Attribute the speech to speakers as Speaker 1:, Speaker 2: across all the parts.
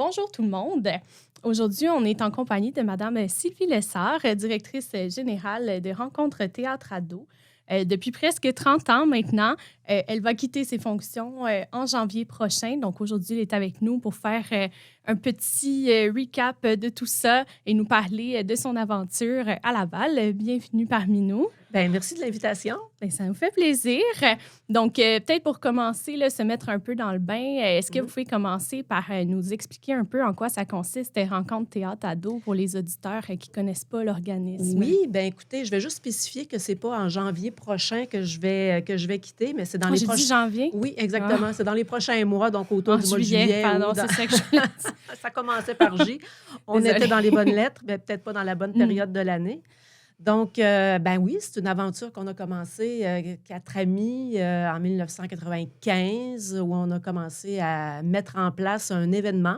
Speaker 1: Bonjour tout le monde. Aujourd'hui, on est en compagnie de Madame Sylvie Lessard, directrice générale de Rencontres Théâtre Ado. Depuis presque 30 ans maintenant, elle va quitter ses fonctions en janvier prochain. Donc aujourd'hui, elle est avec nous pour faire un petit recap de tout ça et nous parler de son aventure à Laval. Bienvenue parmi nous.
Speaker 2: Bien, merci de l'invitation.
Speaker 1: Bien, ça nous fait plaisir. Donc, peut-être pour commencer, là, se mettre un peu dans le bain, est-ce que vous pouvez commencer par nous expliquer un peu en quoi ça consiste, Rencontres Théâtre Ado, pour les auditeurs qui ne connaissent pas l'organisme?
Speaker 2: Oui, bien écoutez, je vais juste spécifier que c'est pas en janvier prochain que je vais quitter, mais c'est dans les
Speaker 1: J'ai dit janvier?
Speaker 2: Oui, exactement. C'est dans les prochains mois, donc autour du mois de juillet.
Speaker 1: Pardon, c'est ça que je voulais dire.
Speaker 2: Ça commençait par J. On
Speaker 1: Désolée.
Speaker 2: était dans les bonnes lettres, mais peut-être pas dans la bonne période de l'année. Donc, ben oui, c'est une aventure qu'on a commencée 4 amis en 1995, où on a commencé à mettre en place un événement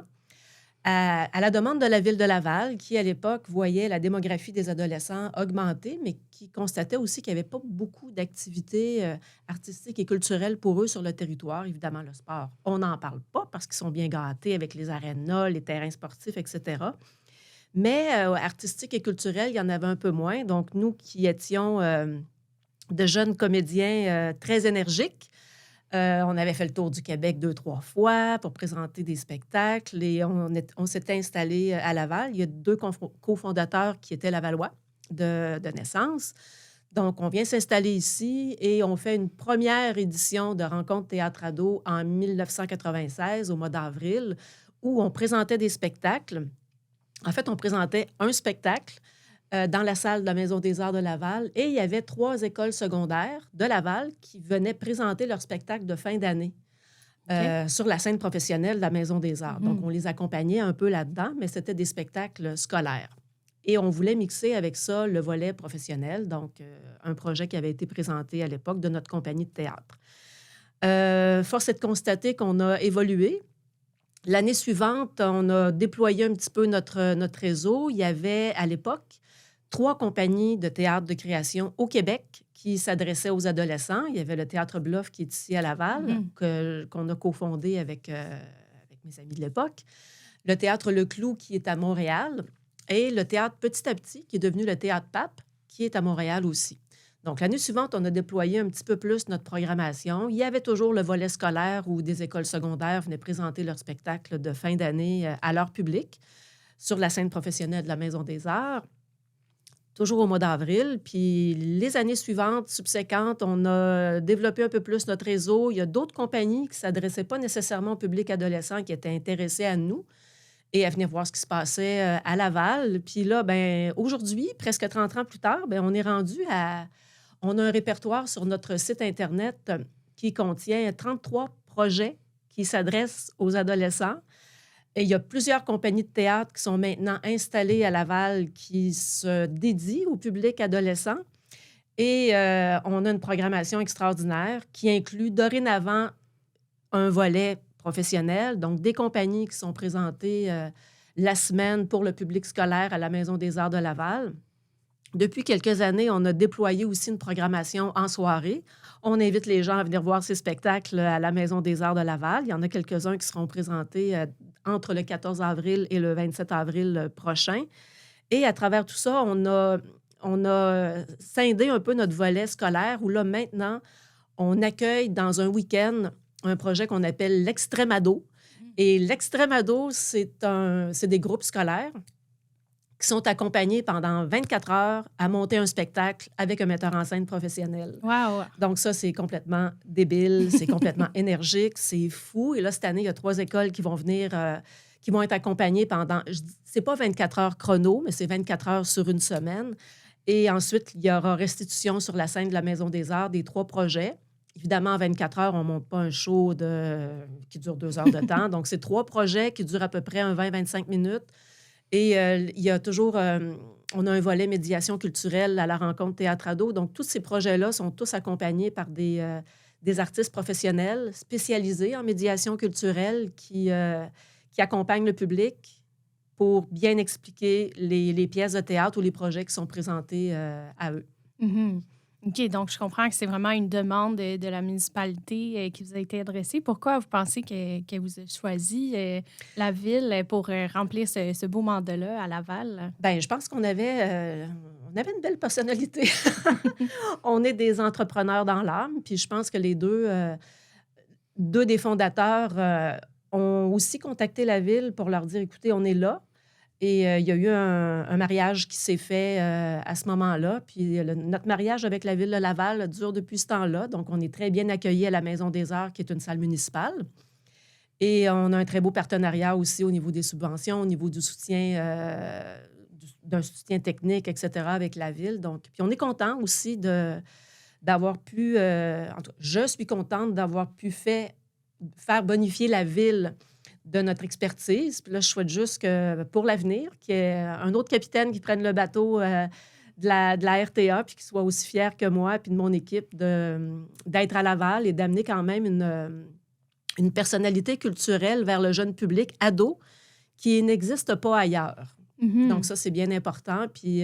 Speaker 2: à la demande de la Ville de Laval, qui, à l'époque, voyait la démographie des adolescents augmenter, mais qui constatait aussi qu'il n'y avait pas beaucoup d'activités artistiques et culturelles pour eux sur le territoire. Évidemment, le sport, on n'en parle pas parce qu'ils sont bien gâtés avec les arénas, les terrains sportifs, etc. Mais artistique et culturel, il y en avait un peu moins. Donc, nous qui étions de jeunes comédiens très énergiques, on avait fait le tour du Québec 2-3 fois pour présenter des spectacles et on s'était installé à Laval. Il y a 2 cofondateurs qui étaient lavallois de naissance. Donc, on vient s'installer ici et on fait une première édition de Rencontres Théâtre Ado en 1996, au mois d'avril, où on présentait des spectacles. En fait, on présentait un spectacle dans la salle de la Maison des Arts de Laval et il y avait 3 écoles secondaires de Laval qui venaient présenter leur spectacle de fin d'année sur la scène professionnelle de la Maison des Arts. Donc, on les accompagnait un peu là-dedans, mais c'était des spectacles scolaires. Et on voulait mixer avec ça le volet professionnel, donc un projet qui avait été présenté à l'époque de notre compagnie de théâtre. Force est de constater qu'on a évolué. L'année suivante, on a déployé un petit peu notre réseau. Il y avait, à l'époque, 3 compagnies de théâtre de création au Québec qui s'adressaient aux adolescents. Il y avait le Théâtre Bluff qui est ici à Laval, qu'on a cofondé avec mes amis de l'époque. Le Théâtre Le Clou qui est à Montréal et le Théâtre Petit à Petit qui est devenu le Théâtre Pape qui est à Montréal aussi. Donc, l'année suivante, on a déployé un petit peu plus notre programmation. Il y avait toujours le volet scolaire où des écoles secondaires venaient présenter leur spectacle de fin d'année à leur public sur la scène professionnelle de la Maison des Arts, toujours au mois d'avril. Puis les années suivantes, subséquentes, on a développé un peu plus notre réseau. Il y a d'autres compagnies qui ne s'adressaient pas nécessairement au public adolescent qui étaient intéressés à nous et à venir voir ce qui se passait à Laval. Puis là, ben aujourd'hui, presque 30 ans plus tard, ben on est rendu à... On a un répertoire sur notre site Internet qui contient 33 projets qui s'adressent aux adolescents. Et il y a plusieurs compagnies de théâtre qui sont maintenant installées à Laval qui se dédient au public adolescent. Et on a une programmation extraordinaire qui inclut dorénavant un volet professionnel, donc des compagnies qui sont présentées la semaine pour le public scolaire à la Maison des Arts de Laval. Depuis quelques années, on a déployé aussi une programmation en soirée. On invite les gens à venir voir ces spectacles à la Maison des Arts de Laval. Il y en a quelques-uns qui seront présentés entre le 14 avril et le 27 avril prochain. Et à travers tout ça, on a scindé un peu notre volet scolaire où là, maintenant, on accueille dans un week-end un projet qu'on appelle l'Extrême Ado. Et l'Extrême Ado, c'est des groupes scolaires qui sont accompagnés pendant 24 heures à monter un spectacle avec un metteur en scène professionnel.
Speaker 1: Wow!
Speaker 2: Donc ça, c'est complètement débile, c'est complètement énergique, c'est fou. Et là, cette année, il y a 3 écoles qui vont venir, qui vont être accompagnées pendant... C'est pas 24 heures chrono, mais c'est 24 heures sur une semaine. Et ensuite, il y aura restitution sur la scène de la Maison des Arts des 3 projets. Évidemment, en 24 heures, on ne monte pas un show qui dure 2 heures de temps. Donc, c'est 3 projets qui durent à peu près 20-25 minutes. Et il y a toujours, on a un volet médiation culturelle à la Rencontre Théâtre Ado. Donc, tous ces projets-là sont tous accompagnés par des artistes professionnels spécialisés en médiation culturelle qui accompagnent le public pour bien expliquer les pièces de théâtre ou les projets qui sont présentés à eux.
Speaker 1: Mm-hmm. OK, donc je comprends que c'est vraiment une demande de la municipalité qui vous a été adressée. Pourquoi vous pensez que vous avez choisi la ville pour remplir ce beau mandat-là à Laval?
Speaker 2: Bien, je pense on avait une belle personnalité. On est des entrepreneurs dans l'âme, puis je pense que les 2 des fondateurs, ont aussi contacté la ville pour leur dire: «Écoutez, on est là». Et il y a eu un mariage qui s'est fait, à ce moment-là. Puis notre mariage avec la ville de Laval dure depuis ce temps-là. Donc on est très bien accueillis à la Maison des Arts, qui est une salle municipale. Et on a un très beau partenariat aussi au niveau des subventions, au niveau du soutien, d'un soutien technique, et cetera, avec la ville. Donc puis on est content aussi d'avoir pu, en tout cas, je suis contente d'avoir pu faire bonifier la ville de notre expertise. Puis là, je souhaite juste que pour l'avenir, qu'il y ait un autre capitaine qui prenne le bateau de la RTA, puis qui soit aussi fier que moi, puis de mon équipe, d'être à Laval et d'amener quand même une personnalité culturelle vers le jeune public ado qui n'existe pas ailleurs. Donc ça, c'est bien important. Puis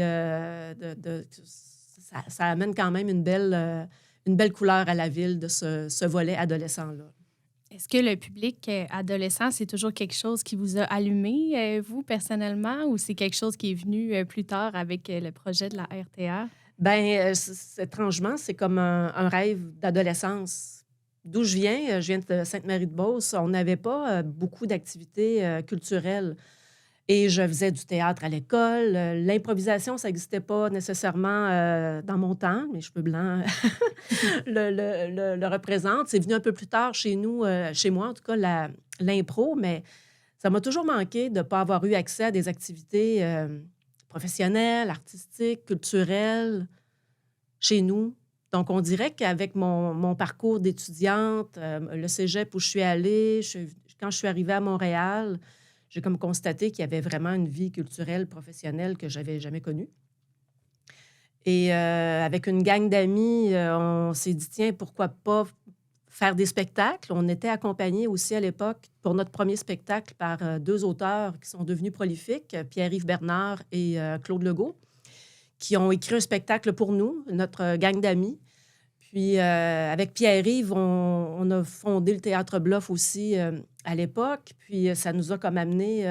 Speaker 2: ça amène quand même une belle couleur à la ville de ce volet adolescent-là.
Speaker 1: Est-ce que le public adolescent, c'est toujours quelque chose qui vous a allumé, vous, personnellement, ou c'est quelque chose qui est venu plus tard avec le projet de la RTA?
Speaker 2: Bien, étrangement, c'est comme un rêve d'adolescence. D'où je viens de Sainte-Marie-de-Beauce, on n'avait pas beaucoup d'activités culturelles. Et je faisais du théâtre à l'école. L'improvisation, ça n'existait pas nécessairement dans mon temps. Mes cheveux blancs le représentent. C'est venu un peu plus tard chez nous, chez moi en tout cas, l'impro, mais ça m'a toujours manqué de ne pas avoir eu accès à des activités professionnelles, artistiques, culturelles chez nous. Donc, on dirait qu'avec mon parcours d'étudiante, le cégep où je suis allée, quand je suis arrivée à Montréal, j'ai comme constaté qu'il y avait vraiment une vie culturelle, professionnelle que j'avais jamais connue. Et avec une gang d'amis, on s'est dit, tiens, pourquoi pas faire des spectacles? On était accompagnés aussi à l'époque pour notre premier spectacle par 2 auteurs qui sont devenus prolifiques, Pierre-Yves Bernard et Claude Legault, qui ont écrit un spectacle pour nous, notre gang d'amis. Puis, avec Pierre-Yves, on a fondé le Théâtre Bluff aussi à l'époque. Puis, ça nous a comme amené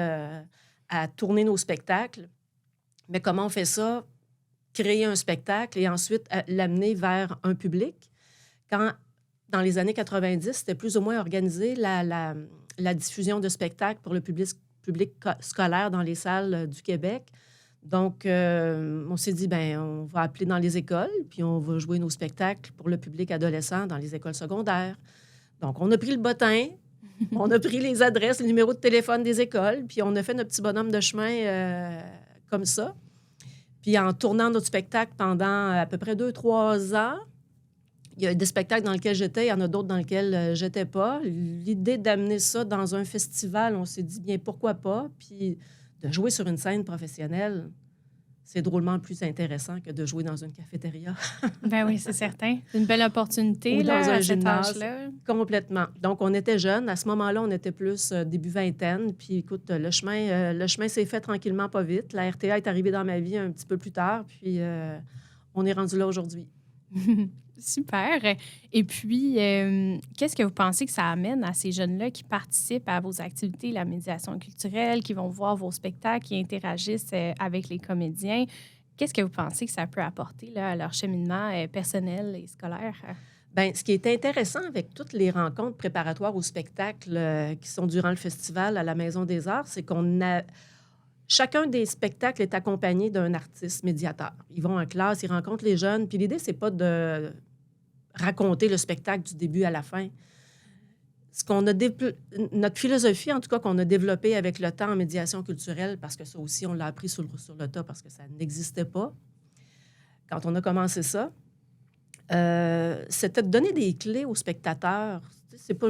Speaker 2: à tourner nos spectacles. Mais comment on fait ça? Créer un spectacle et ensuite l'amener vers un public. Quand, dans les années 90, c'était plus ou moins organisé la diffusion de spectacles pour le public scolaire dans les salles du Québec. Donc, on s'est dit, bien, on va appeler dans les écoles, puis on va jouer nos spectacles pour le public adolescent dans les écoles secondaires. Donc, on a pris le bottin, on a pris les adresses, les numéros de téléphone des écoles, puis on a fait notre petit bonhomme de chemin comme ça. Puis, en tournant notre spectacle pendant à peu près 2-3 ans, il y a des spectacles dans lesquels j'étais, il y en a d'autres dans lesquels j'étais pas. L'idée d'amener ça dans un festival, on s'est dit, bien, pourquoi pas? Puis, de jouer sur une scène professionnelle, c'est drôlement plus intéressant que de jouer dans une cafétéria.
Speaker 1: Ben oui, c'est certain. C'est une belle opportunité
Speaker 2: Ou
Speaker 1: là,
Speaker 2: dans un
Speaker 1: à cet
Speaker 2: gymnase.
Speaker 1: âge-là.
Speaker 2: Complètement. Donc, on était jeunes. À ce moment-là, on était plus début vingtaine. Puis, écoute, le chemin s'est fait tranquillement, pas vite. La RTA est arrivée dans ma vie un petit peu plus tard. Puis, on est rendu là aujourd'hui.
Speaker 1: Super. Et puis, qu'est-ce que vous pensez que ça amène à ces jeunes-là qui participent à vos activités, la médiation culturelle, qui vont voir vos spectacles, qui interagissent avec les comédiens? Qu'est-ce que vous pensez que ça peut apporter là, à leur cheminement personnel et scolaire?
Speaker 2: Bien, ce qui est intéressant avec toutes les rencontres préparatoires au spectacle qui sont durant le festival à la Maison des Arts, c'est qu'on a... Chacun des spectacles est accompagné d'un artiste médiateur. Ils vont en classe, ils rencontrent les jeunes. Puis l'idée, c'est pas de raconter le spectacle du début à la fin. Notre philosophie, en tout cas, qu'on a développée avec le temps en médiation culturelle, parce que ça aussi, on l'a appris sur le tas parce que ça n'existait pas quand on a commencé ça, c'était de donner des clés aux spectateurs. C'est pas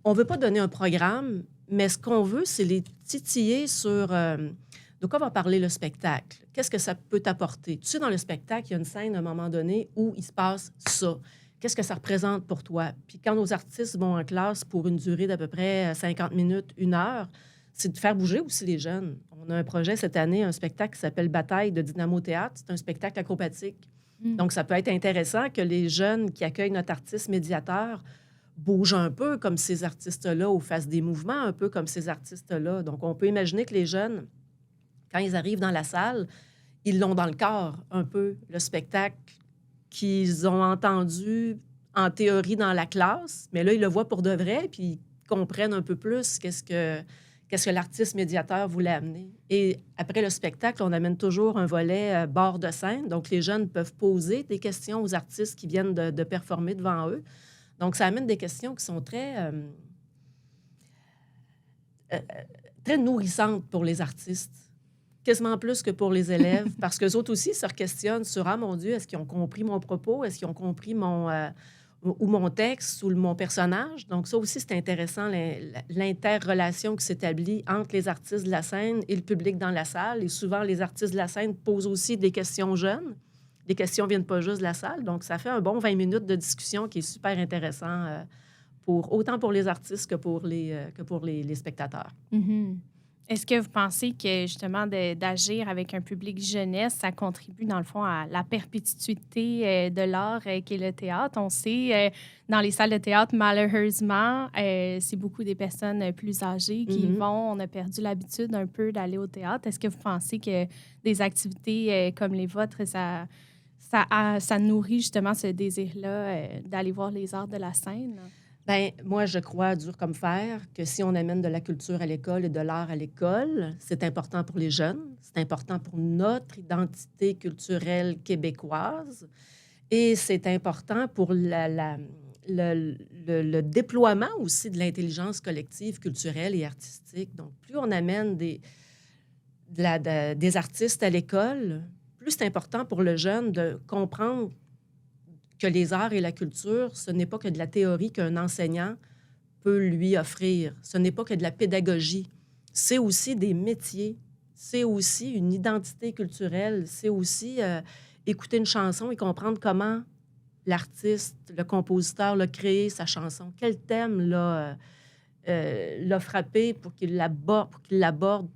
Speaker 2: on veut pas donner un programme, mais ce qu'on veut, c'est les titiller sur de quoi va parler le spectacle. Qu'est-ce que ça peut t'apporter? Tu sais, dans le spectacle, il y a une scène à un moment donné où il se passe ça. Qu'est-ce que ça représente pour toi? Puis quand nos artistes vont en classe pour une durée d'à peu près 50 minutes, 1 heure, c'est de faire bouger aussi les jeunes. On a un projet cette année, un spectacle qui s'appelle Bataille de Dynamo Théâtre. C'est un spectacle acrobatique Donc, ça peut être intéressant que les jeunes qui accueillent notre artiste médiateur bougent un peu comme ces artistes-là ou fassent des mouvements un peu comme ces artistes-là. Donc, on peut imaginer que les jeunes, quand ils arrivent dans la salle, ils l'ont dans le corps un peu, le spectacle qu'ils ont entendu en théorie dans la classe, mais là, ils le voient pour de vrai, puis ils comprennent un peu plus qu'est-ce que l'artiste médiateur voulait amener. Et après le spectacle, on amène toujours un volet bord de scène, donc les jeunes peuvent poser des questions aux artistes qui viennent de performer devant eux. Donc, ça amène des questions qui sont très nourrissantes pour les artistes, quasiment plus que pour les élèves, parce qu'eux autres aussi se questionnent sur « Ah, mon Dieu, est-ce qu'ils ont compris mon propos? Est-ce qu'ils ont compris mon texte ou mon personnage? » Donc, ça aussi, c'est intéressant, l'interrelation qui s'établit entre les artistes de la scène et le public dans la salle. Et souvent, les artistes de la scène posent aussi des questions jeunes. Les questions ne viennent pas juste de la salle. Donc, ça fait un bon 20 minutes de discussion qui est super intéressant autant pour les artistes que pour les spectateurs.
Speaker 1: Mm-hmm. Est-ce que vous pensez que, justement, d'agir avec un public jeunesse, ça contribue, dans le fond, à la perpétuité de l'art qu'est le théâtre? On sait, dans les salles de théâtre, malheureusement, c'est beaucoup des personnes plus âgées qui vont. On a perdu l'habitude un peu d'aller au théâtre. Est-ce que vous pensez que des activités comme les vôtres, ça nourrit, justement, ce désir-là d'aller voir les arts de la scène?
Speaker 2: Bien, moi, je crois, dur comme fer, que si on amène de la culture à l'école et de l'art à l'école, c'est important pour les jeunes, c'est important pour notre identité culturelle québécoise et c'est important pour le déploiement aussi de l'intelligence collective culturelle et artistique. Donc, plus on amène des artistes à l'école, plus c'est important pour le jeune de comprendre que les arts et la culture, ce n'est pas que de la théorie qu'un enseignant peut lui offrir. Ce n'est pas que de la pédagogie. C'est aussi des métiers. C'est aussi une identité culturelle. C'est aussi écouter une chanson et comprendre comment l'artiste, le compositeur l'a créé, sa chanson. Quel thème l'a frappé pour qu'il l'aborde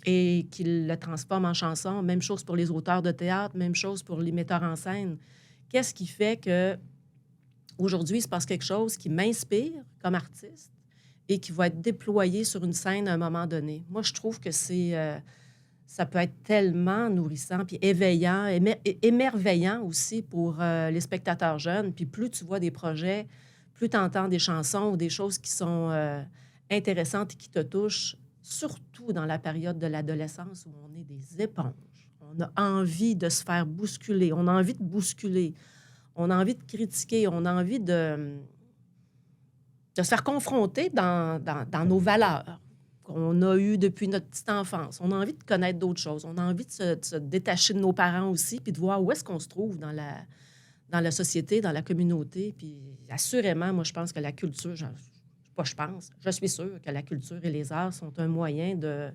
Speaker 2: et qu'il le transforme en chanson. Même chose pour les auteurs de théâtre, même chose pour les metteurs en scène. Qu'est-ce qui fait que aujourd'hui, il se passe quelque chose qui m'inspire comme artiste et qui va être déployé sur une scène à un moment donné? Moi, je trouve que ça peut être tellement nourrissant, puis éveillant, émerveillant aussi pour les spectateurs jeunes. Puis plus tu vois des projets, plus tu entends des chansons ou des choses qui sont intéressantes et qui te touchent, surtout dans la période de l'adolescence où on est des éponges. On a envie de se faire bousculer. On a envie de bousculer. On a envie de critiquer. On a envie de se faire confronter dans nos valeurs qu'on a eues depuis notre petite enfance. On a envie de connaître d'autres choses. On a envie de se détacher de nos parents aussi puis de voir où est-ce qu'on se trouve dans la société, dans la communauté. Puis assurément, moi, je pense que la culture... je suis sûre que la culture et les arts sont un moyen de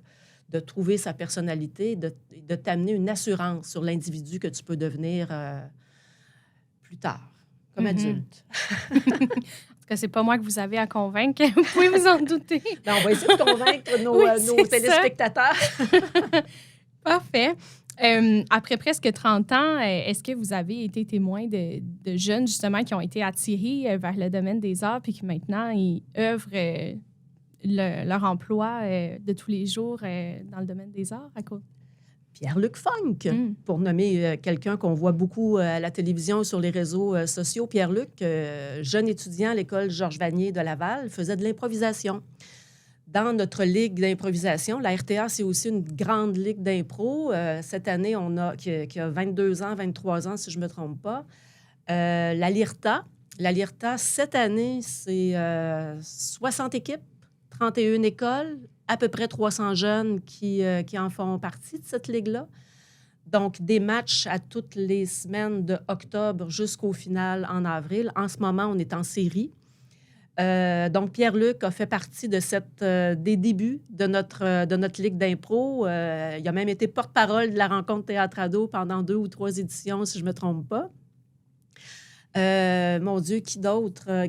Speaker 2: trouver sa personnalité, de t'amener une assurance sur l'individu que tu peux devenir plus tard, comme adulte.
Speaker 1: En tout cas, c'est pas moi que vous avez à convaincre. Vous pouvez vous en douter.
Speaker 2: Ben, on va essayer de convaincre nos téléspectateurs.
Speaker 1: Parfait. Après presque 30 ans, est-ce que vous avez été témoin de jeunes, justement, qui ont été attirés vers le domaine des arts puis qui maintenant ils œuvrent leur emploi de tous les jours dans le domaine des arts? À quoi?
Speaker 2: Pierre-Luc Funk, pour nommer quelqu'un qu'on voit beaucoup à la télévision, sur les réseaux sociaux. Pierre-Luc, jeune étudiant à l'école Georges Vanier de Laval, faisait de l'improvisation. Dans notre ligue d'improvisation, la RTA, c'est aussi une grande ligue d'impro. Cette année, qui a 22 ans, 23 ans, si je ne me trompe pas. La LIRTA. La LIRTA, cette année, c'est 60 équipes, 31 écoles, à peu près 300 jeunes qui en font partie de cette ligue-là. Donc, des matchs à toutes les semaines de octobre jusqu'au final en avril. En ce moment, on est en série. Donc, Pierre-Luc a fait partie des débuts de notre ligue d'impro. Il a même été porte-parole de la rencontre Théâtre-Ado pendant 2 ou 3 éditions, si je ne me trompe pas. Mon Dieu, qui d'autre?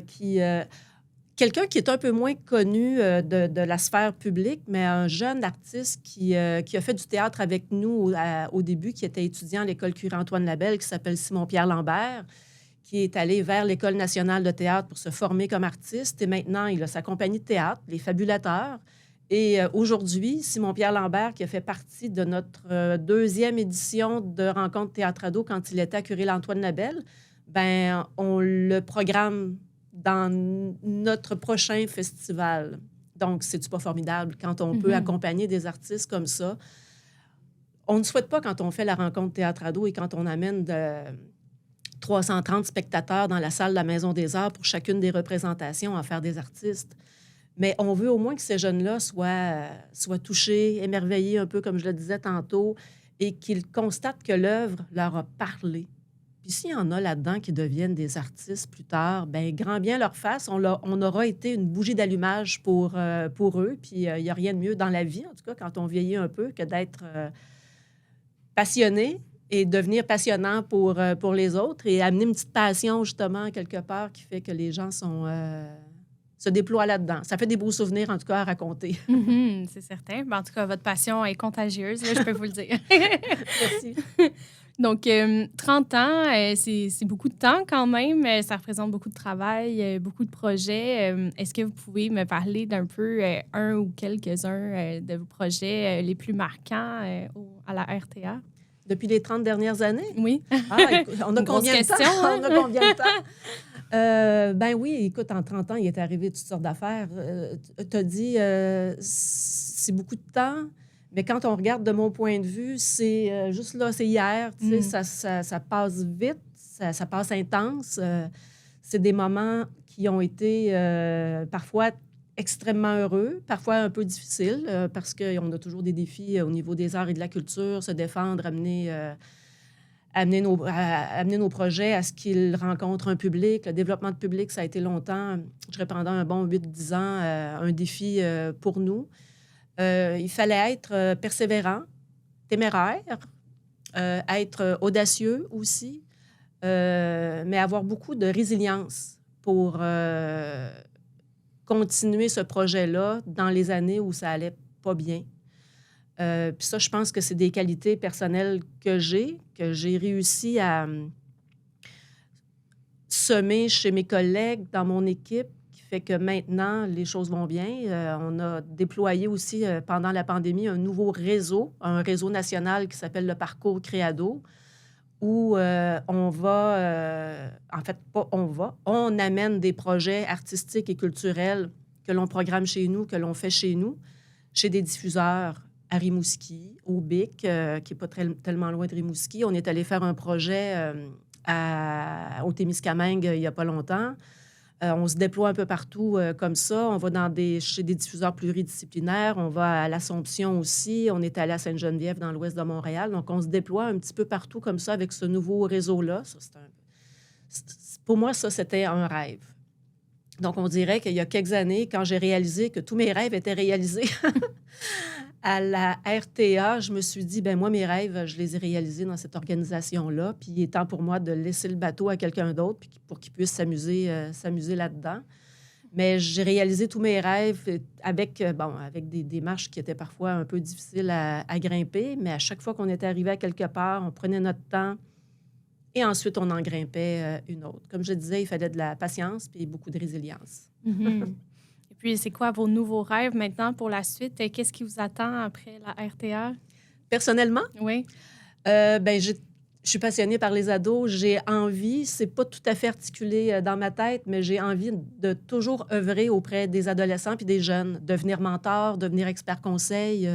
Speaker 2: quelqu'un qui est un peu moins connu de la sphère publique, mais un jeune artiste qui a fait du théâtre avec nous au début, qui était étudiant à l'École Curie-Antoine Labelle, qui s'appelle Simon-Pierre Lambert, qui est allé vers l'École nationale de théâtre pour se former comme artiste. Et maintenant, il a sa compagnie de théâtre, Les Fabulateurs. Et aujourd'hui, Simon-Pierre Lambert, qui a fait partie de notre deuxième édition de Rencontre Théâtre Ado quand il était à Curie-Antoine Labelle, ben on le programme dans notre prochain festival. Donc, c'est-tu pas formidable quand on peut accompagner des artistes comme ça? On ne souhaite pas quand on fait la Rencontre Théâtre Ado et quand on amène 330 spectateurs dans la salle de la Maison des Arts pour chacune des représentations à faire des artistes. Mais on veut au moins que ces jeunes-là soient touchés, émerveillés un peu, comme je le disais tantôt, et qu'ils constatent que l'œuvre leur a parlé. Puis s'il y en a là-dedans qui deviennent des artistes plus tard, bien, grand bien leur face, on aura été une bougie d'allumage pour eux. Puis il n'y a rien de mieux dans la vie, en tout cas, quand on vieillit un peu, que d'être passionné et devenir passionnant pour les autres et amener une petite passion, justement, quelque part, qui fait que les gens se déploient là-dedans. Ça fait des beaux souvenirs, en tout cas, à raconter.
Speaker 1: C'est certain. En tout cas, votre passion est contagieuse, là, je peux vous le dire.
Speaker 2: Merci.
Speaker 1: Donc, 30 ans, c'est beaucoup de temps quand même. Ça représente beaucoup de travail, beaucoup de projets. Est-ce que vous pouvez me parler d'un peu un ou quelques-uns de vos projets les plus marquants à la RTA?
Speaker 2: Depuis les 30 dernières années?
Speaker 1: Oui.
Speaker 2: Écoute, on a combien de temps?
Speaker 1: Hein?
Speaker 2: On a combien de temps? Ben oui, écoute, en 30 ans, il est arrivé toutes sortes d'affaires. Tu as dit, c'est beaucoup de temps, mais quand on regarde de mon point de vue, c'est juste là, c'est hier, tu sais, ça passe vite, ça passe intense. C'est des moments qui ont été parfois extrêmement heureux, parfois un peu difficiles, parce qu'on a toujours des défis au niveau des arts et de la culture, se défendre, amener nos projets à ce qu'ils rencontrent un public. Le développement de public, ça a été longtemps, je dirais pendant un bon 8-10 ans, un défi pour nous. Il fallait être persévérant, téméraire, être audacieux aussi, mais avoir beaucoup de résilience pour continuer ce projet-là dans les années où ça allait pas bien. Puis ça, je pense que c'est des qualités personnelles que j'ai réussi à semer chez mes collègues, dans mon équipe, qui fait que maintenant, les choses vont bien. On a déployé aussi, pendant la pandémie, un nouveau réseau, un réseau national qui s'appelle le Parcours Créado, où on amène des projets artistiques et culturels que l'on programme chez nous, que l'on fait chez nous, chez des diffuseurs à Rimouski, au BIC, qui n'est pas tellement loin de Rimouski. On est allé faire un projet au Témiscamingue il n'y a pas longtemps. On se déploie un peu partout comme ça. On va chez des diffuseurs pluridisciplinaires. On va à l'Assomption aussi. On est allé à Sainte-Geneviève, dans l'ouest de Montréal. Donc, on se déploie un petit peu partout comme ça avec ce nouveau réseau-là. Pour moi, ça, c'était un rêve. Donc, on dirait qu'il y a quelques années, quand j'ai réalisé que tous mes rêves étaient réalisés à la RTA, je me suis dit, ben moi, mes rêves, je les ai réalisés dans cette organisation-là. Puis il est temps pour moi de laisser le bateau à quelqu'un d'autre pour qu'il puisse s'amuser là-dedans. Mais j'ai réalisé tous mes rêves avec des démarches qui étaient parfois un peu difficiles à grimper. Mais à chaque fois qu'on était arrivé à quelque part, on prenait notre temps et ensuite on en grimpait une autre. Comme je disais, il fallait de la patience puis beaucoup de résilience.
Speaker 1: Et puis, c'est quoi vos nouveaux rêves maintenant pour la suite? Qu'est-ce qui vous attend après la RTA?
Speaker 2: Personnellement?
Speaker 1: Oui.
Speaker 2: Je suis passionnée par les ados. J'ai envie, c'est pas tout à fait articulé dans ma tête, mais j'ai envie de toujours œuvrer auprès des adolescents puis des jeunes, devenir mentor, devenir expert conseil.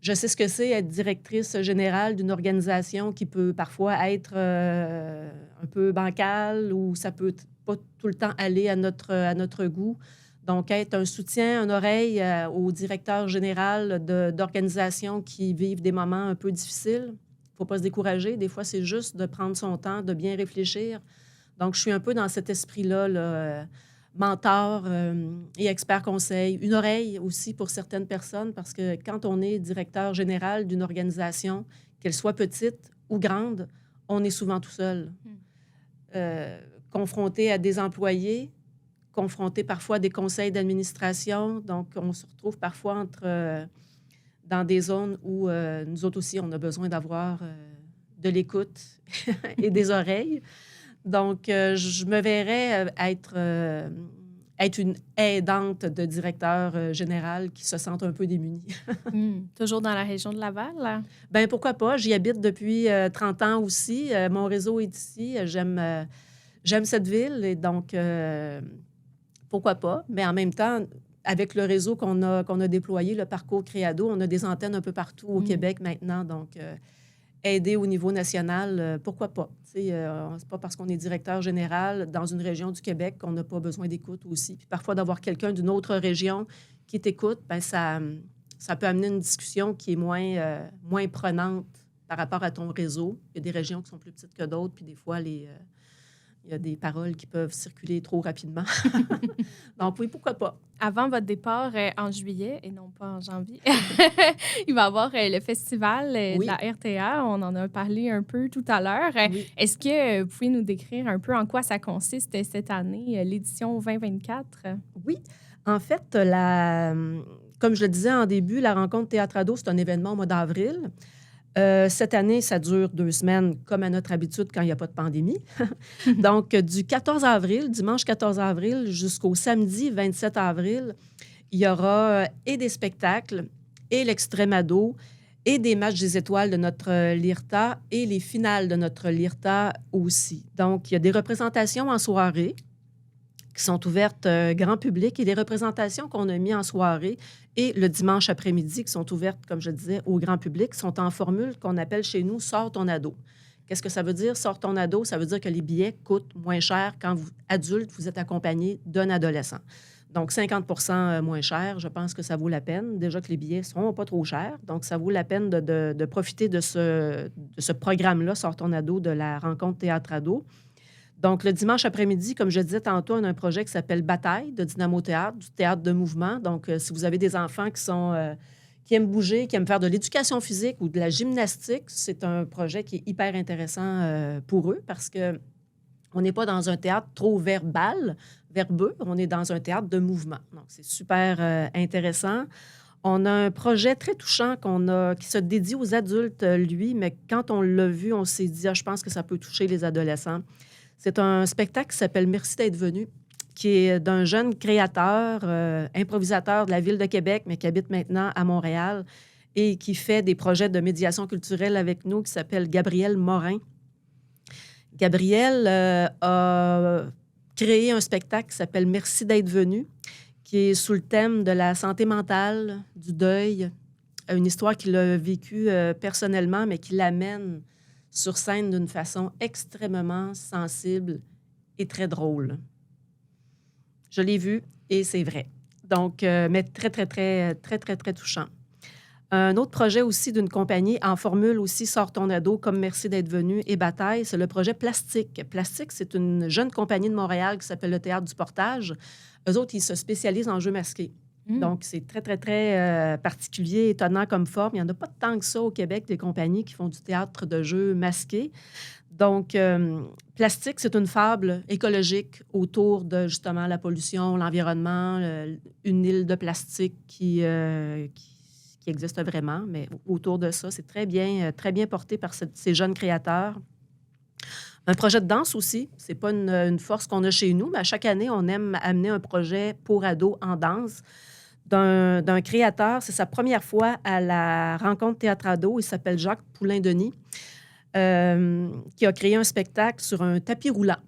Speaker 2: Je sais ce que c'est être directrice générale d'une organisation qui peut parfois être un peu bancale ou ça peut pas tout le temps aller à notre goût. Donc, être un soutien, une oreille au directeur général d'organisations qui vivent des moments un peu difficiles. Il ne faut pas se décourager. Des fois, c'est juste de prendre son temps, de bien réfléchir. Donc, je suis un peu dans cet esprit-là, mentor et expert conseil. Une oreille aussi pour certaines personnes, parce que quand on est directeur général d'une organisation, qu'elle soit petite ou grande, on est souvent tout seul. Confronté à des employés confrontés parfois à des conseils d'administration. Donc, on se retrouve parfois dans des zones où nous autres aussi, on a besoin d'avoir de l'écoute et des oreilles. Donc, je me verrais être une aidante de directeur général qui se sentent un peu démunis.
Speaker 1: Toujours dans la région de Laval, là?
Speaker 2: Bien, pourquoi pas? J'y habite depuis 30 ans aussi. Mon réseau est ici. J'aime cette ville et donc, pourquoi pas? Mais en même temps, avec le réseau qu'on a déployé, le parcours Créado, on a des antennes un peu partout au Québec maintenant. Donc, aider au niveau national, pourquoi pas? C'est pas parce qu'on est directeur général dans une région du Québec qu'on n'a pas besoin d'écoute aussi. Puis parfois, d'avoir quelqu'un d'une autre région qui t'écoute, bien, ça peut amener une discussion qui est moins prenante par rapport à ton réseau. Il y a des régions qui sont plus petites que d'autres, puis des fois, il y a des paroles qui peuvent circuler trop rapidement. Donc oui, pourquoi pas?
Speaker 1: Avant votre départ en juillet, et non pas en janvier, il va y avoir le festival de la RTA. On en a parlé un peu tout à l'heure.
Speaker 2: Oui.
Speaker 1: Est-ce que vous pouvez nous décrire un peu en quoi ça consiste cette année, l'édition 2024?
Speaker 2: Oui. En fait, comme je le disais en début, la rencontre Théâtre Ado, c'est un événement au mois d'avril. Cette année, ça dure 2 semaines, comme à notre habitude quand il n'y a pas de pandémie. Donc, du 14 avril, dimanche 14 avril, jusqu'au samedi 27 avril, il y aura et des spectacles, et l'extrême ado, et des matchs des étoiles de notre LIRTA, et les finales de notre LIRTA aussi. Donc, il y a des représentations en soirée qui sont ouvertes grand public et des représentations qu'on a mis en soirée et le dimanche après-midi qui sont ouvertes, comme je disais, au grand public, sont en formule qu'on appelle chez nous « Sors ton ado ». Qu'est-ce que ça veut dire, « Sors ton ado »? Ça veut dire que les billets coûtent moins cher quand vous, adulte, vous êtes accompagné d'un adolescent. Donc, 50 moins cher, je pense que ça vaut la peine. Déjà que les billets ne sont pas trop chers. Donc, ça vaut la peine de profiter de ce programme-là, « Sors ton ado » de la rencontre Théâtre Ado. Donc, le dimanche après-midi, comme je disais tantôt, on a un projet qui s'appelle Bataille de Dynamo Théâtre, du théâtre de mouvement. Donc, si vous avez des enfants qui aiment bouger, qui aiment faire de l'éducation physique ou de la gymnastique, c'est un projet qui est hyper intéressant pour eux parce que on n'est pas dans un théâtre trop verbeux, on est dans un théâtre de mouvement. Donc, c'est super intéressant. On a un projet très touchant qui se dédie aux adultes, lui, mais quand on l'a vu, on s'est dit, je pense que ça peut toucher les adolescents. C'est un spectacle qui s'appelle « Merci d'être venu », qui est d'un jeune créateur, improvisateur de la Ville de Québec, mais qui habite maintenant à Montréal et qui fait des projets de médiation culturelle avec nous, qui s'appelle Gabriel Morin. Gabriel a créé un spectacle qui s'appelle « Merci d'être venu », qui est sous le thème de la santé mentale, du deuil, une histoire qu'il a vécue personnellement, mais qui l'amène sur scène d'une façon extrêmement sensible et très drôle. Je l'ai vu et c'est vrai. Donc, mais très, très, très, très, très, très touchant. Un autre projet aussi d'une compagnie en formule aussi « Sors ton ado » comme « Merci d'être venu » et « Bataille », c'est le projet Plastique. Plastique, c'est une jeune compagnie de Montréal qui s'appelle le Théâtre du Portage. Eux autres, ils se spécialisent en jeux masqués. Donc, c'est très, très, très particulier, étonnant comme forme. Il n'y en a pas tant que ça au Québec, des compagnies qui font du théâtre de jeux masqués. Donc, Plastique, c'est une fable écologique autour de, justement, la pollution, l'environnement, une île de plastique qui existe vraiment, mais autour de ça, c'est très bien porté par ces jeunes créateurs. Un projet de danse aussi, c'est pas une force qu'on a chez nous, mais à chaque année, on aime amener un projet pour ados en danse d'un créateur. C'est sa première fois à la rencontre Théâtre Ado. Il s'appelle Jacques Poulain-Denis, qui a créé un spectacle sur un tapis roulant.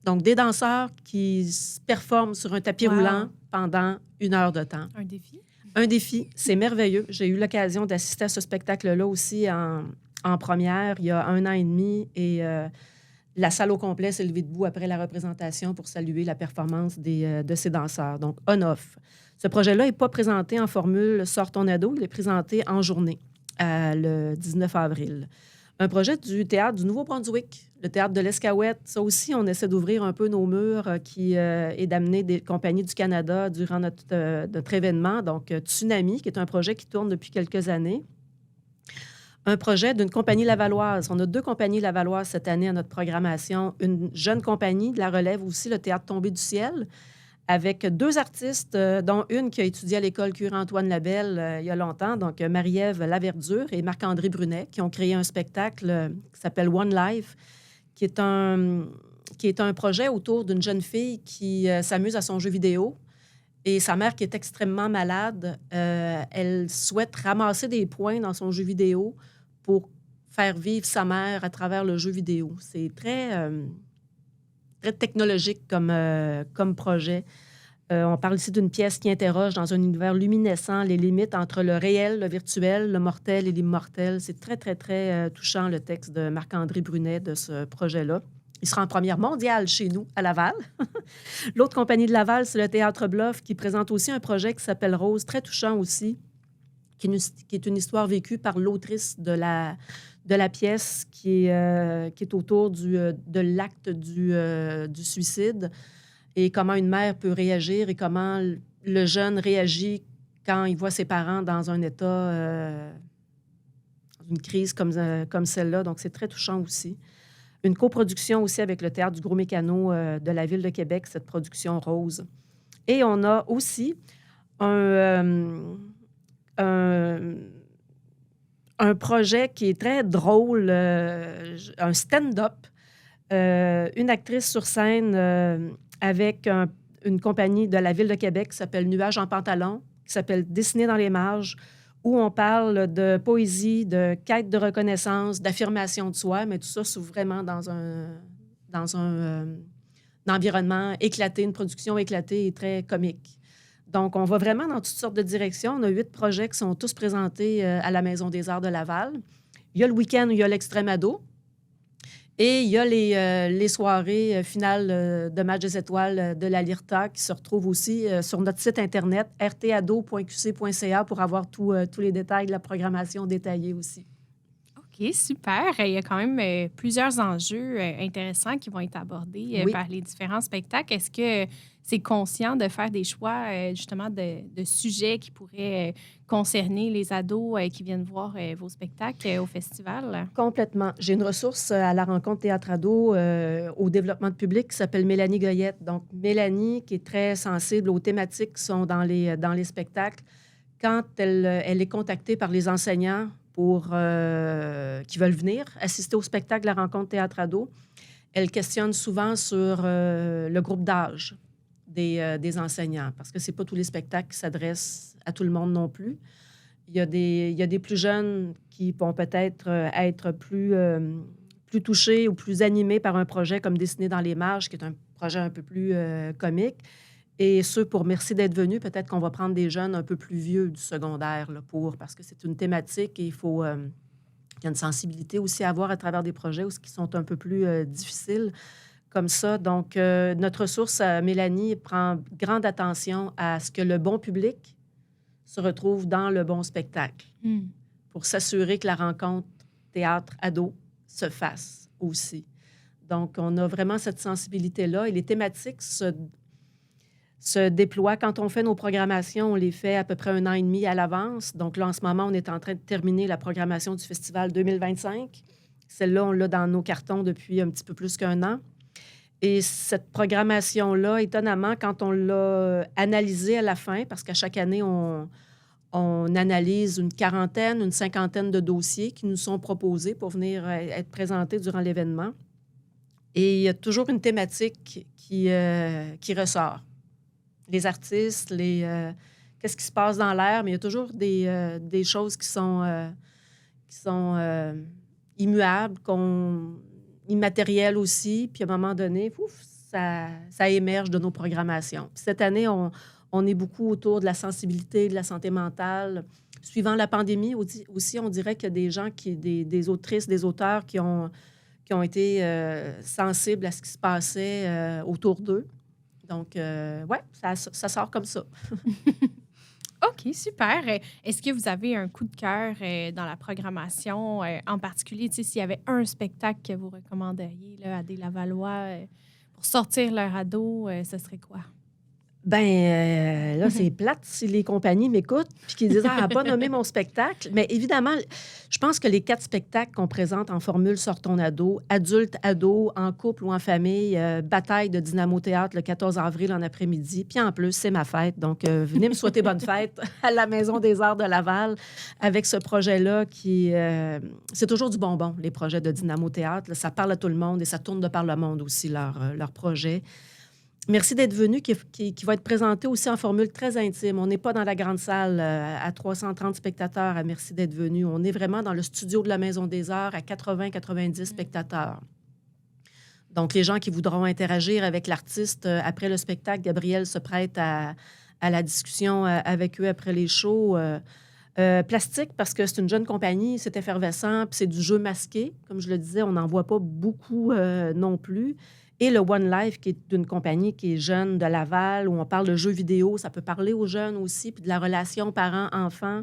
Speaker 2: Donc, des danseurs qui performent sur un tapis roulant pendant 1 heure de temps.
Speaker 1: Un défi?
Speaker 2: Un défi, c'est merveilleux. J'ai eu l'occasion d'assister à ce spectacle-là aussi en première il y a 1 an et demi et la salle au complet s'est levée debout après la représentation pour saluer la performance de ces danseurs. Donc, on-off. Ce projet-là n'est pas présenté en formule « Sors ton ado », il est présenté en journée, le 19 avril. Un projet du théâtre du Nouveau-Brunswick, le théâtre de l'Escaouette. Ça aussi, on essaie d'ouvrir un peu nos murs et d'amener des compagnies du Canada durant notre événement. Donc, Tsunami, qui est un projet qui tourne depuis quelques années. Un projet d'une compagnie lavalloise. On a 2 compagnies lavalloises cette année à notre programmation. Une jeune compagnie de la relève aussi, le Théâtre Tombé du ciel, avec 2 artistes, dont une qui a étudié à l'école Cure-Antoine Labelle il y a longtemps, donc Marie-Ève Laverdure et Marc-André Brunet, qui ont créé un spectacle qui s'appelle One Life, qui est un projet autour d'une jeune fille qui s'amuse à son jeu vidéo. Et sa mère, qui est extrêmement malade, elle souhaite ramasser des points dans son jeu vidéo pour faire vivre sa mère à travers le jeu vidéo. C'est très technologique comme projet. On parle ici d'une pièce qui interroge dans un univers luminescent les limites entre le réel, le virtuel, le mortel et l'immortel. C'est très, très, très touchant, le texte de Marc-André Brunet de ce projet-là. Il sera en première mondiale chez nous, à Laval. L'autre compagnie de Laval, c'est le Théâtre Bluff, qui présente aussi un projet qui s'appelle Rose, très touchant aussi, qui est une histoire vécue par l'autrice de la pièce, qui est autour de l'acte du suicide et comment une mère peut réagir et comment le jeune réagit quand il voit ses parents dans un état, une crise comme celle-là. Donc, c'est très touchant aussi. Une coproduction aussi avec le Théâtre du Gros Mécano de la Ville de Québec, cette production Rose. Et on a aussi un projet qui est très drôle, un stand-up, une actrice sur scène avec une compagnie de la Ville de Québec qui s'appelle Nuages en pantalon, qui s'appelle Dessiner dans les marges, où on parle de poésie, de quête de reconnaissance, d'affirmation de soi, mais tout ça, c'est vraiment dans un environnement éclaté, une production éclatée et très comique. Donc, on va vraiment dans toutes sortes de directions. On a 8 projets qui sont tous présentés à la Maison des Arts de Laval. Il y a le week-end où il y a l'extrême ado. Et il y a les soirées finales de Match des étoiles de la LIRTA qui se retrouvent aussi sur notre site Internet, rtado.qc.ca, pour avoir tous les détails de la programmation détaillée aussi.
Speaker 1: OK, super. Il y a quand même plusieurs enjeux intéressants qui vont être abordés par les différents spectacles. Est-ce que c'est conscient de faire des choix, justement, de sujets qui pourraient concerner les ados qui viennent voir vos spectacles au festival?
Speaker 2: Complètement. J'ai une ressource à la rencontre Théâtre Ado au développement de public qui s'appelle Mélanie Goyette. Donc, Mélanie, qui est très sensible aux thématiques qui sont dans les spectacles, quand elle est contactée par les enseignants qui veulent venir assister au spectacle La rencontre Théâtre Ado, elle questionne souvent sur le groupe d'âge des enseignants, parce que c'est pas tous les spectacles qui s'adressent à tout le monde non plus. Il y a des plus jeunes qui vont peut-être être plus touchés ou plus animés par un projet comme Dessiner dans les marges, qui est un projet un peu plus comique. Et ceux, pour merci d'être venus, peut-être qu'on va prendre des jeunes un peu plus vieux du secondaire, là, parce que c'est une thématique et il y a une sensibilité aussi à avoir à travers des projets qui sont un peu plus difficiles comme ça. Donc, notre ressource, Mélanie, prend grande attention à ce que le bon public se retrouve dans le bon spectacle pour s'assurer que la rencontre théâtre-ado se fasse aussi. Donc, on a vraiment cette sensibilité-là et les thématiques se déploient. Quand on fait nos programmations, on les fait à peu près 1 an et demi à l'avance. Donc là, en ce moment, on est en train de terminer la programmation du festival 2025. Celle-là, on l'a dans nos cartons depuis un petit peu plus qu'1 an. Et cette programmation-là, étonnamment, quand on l'a analysée à la fin, parce qu'à chaque année, on analyse une quarantaine, une cinquantaine de dossiers qui nous sont proposés pour venir être présentés durant l'événement. Et il y a toujours une thématique qui ressort. Les artistes, qu'est-ce qui se passe dans l'air, mais il y a toujours des choses qui sont immuables, immatérielles aussi. Puis à un moment donné, ça émerge de nos programmations. Puis cette année, on est beaucoup autour de la sensibilité, de la santé mentale. Suivant la pandémie aussi, on dirait qu'il y a des gens, des autrices, des auteurs qui ont été sensibles à ce qui se passait autour d'eux. Donc, ça sort comme ça.
Speaker 1: OK, super. Est-ce que vous avez un coup de cœur dans la programmation en particulier? Tu sais, s'il y avait un spectacle que vous recommanderiez là, à des Lavallois pour sortir leur ado, ce serait quoi?
Speaker 2: Là, c'est plate si les compagnies m'écoutent puis qu'ils disent « Ah, elle n'a pas nommé mon spectacle ». Mais évidemment, je pense que les 4 spectacles qu'on présente en formule Sors ton ado, adulte, ado, en couple ou en famille, bataille de Dynamo Théâtre le 14 avril en après-midi. Puis en plus, c'est ma fête. Donc, venez me souhaiter bonne fête à la Maison des Arts de Laval avec ce projet-là qui... c'est toujours du bonbon, les projets de Dynamo Théâtre. Là, ça parle à tout le monde et ça tourne de par le monde aussi, leur projet. Merci d'être venu, qui va être présenté aussi en formule très intime. On n'est pas dans la grande salle à 330 spectateurs à Merci d'être venu. On est vraiment dans le studio de la Maison des Arts à 80-90 spectateurs. Donc, les gens qui voudront interagir avec l'artiste après le spectacle, Gabrielle se prête à la discussion avec eux après les shows. Plastique, parce que c'est une jeune compagnie, c'est effervescent, puis c'est du jeu masqué. Comme je le disais, on n'en voit pas beaucoup non plus. Et le One Life, qui est d'une compagnie qui est jeune de Laval, où on parle de jeux vidéo, ça peut parler aux jeunes aussi, puis de la relation parent-enfant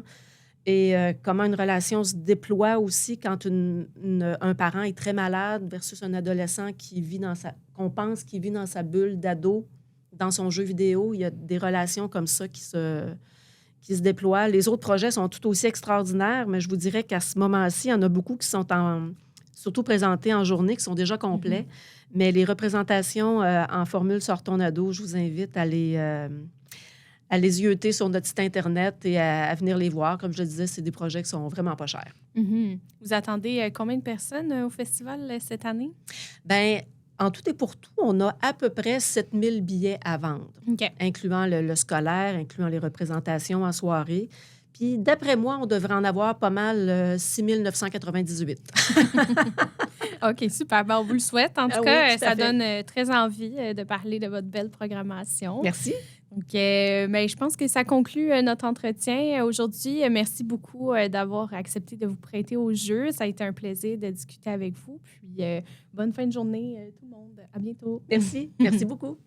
Speaker 2: et comment une relation se déploie aussi quand un parent est très malade versus un adolescent qu'on pense qu'il vit dans sa bulle d'ado, dans son jeu vidéo. Il y a des relations comme ça qui se déploient. Les autres projets sont tout aussi extraordinaires, mais je vous dirais qu'à ce moment-ci, il y en a beaucoup qui sont surtout présentés en journée, qui sont déjà complets. Mais les représentations en formule Sors ton ado, je vous invite à les yeuter sur notre site Internet et à venir les voir. Comme je le disais, c'est des projets qui sont vraiment pas chers.
Speaker 1: Vous attendez combien de personnes au festival cette année?
Speaker 2: Bien, en tout et pour tout, on a à peu près 7000 billets à vendre, incluant le scolaire, incluant les représentations en soirée. Puis, d'après moi, on devrait en avoir pas mal 6998.
Speaker 1: OK, super. On vous le souhaite. En tout cas, ça donne très envie de parler de votre belle programmation.
Speaker 2: Merci.
Speaker 1: Donc, je pense que ça conclut notre entretien aujourd'hui. Merci beaucoup d'avoir accepté de vous prêter au jeu. Ça a été un plaisir de discuter avec vous. Puis, bonne fin de journée, tout le monde. À bientôt.
Speaker 2: Merci. Merci beaucoup.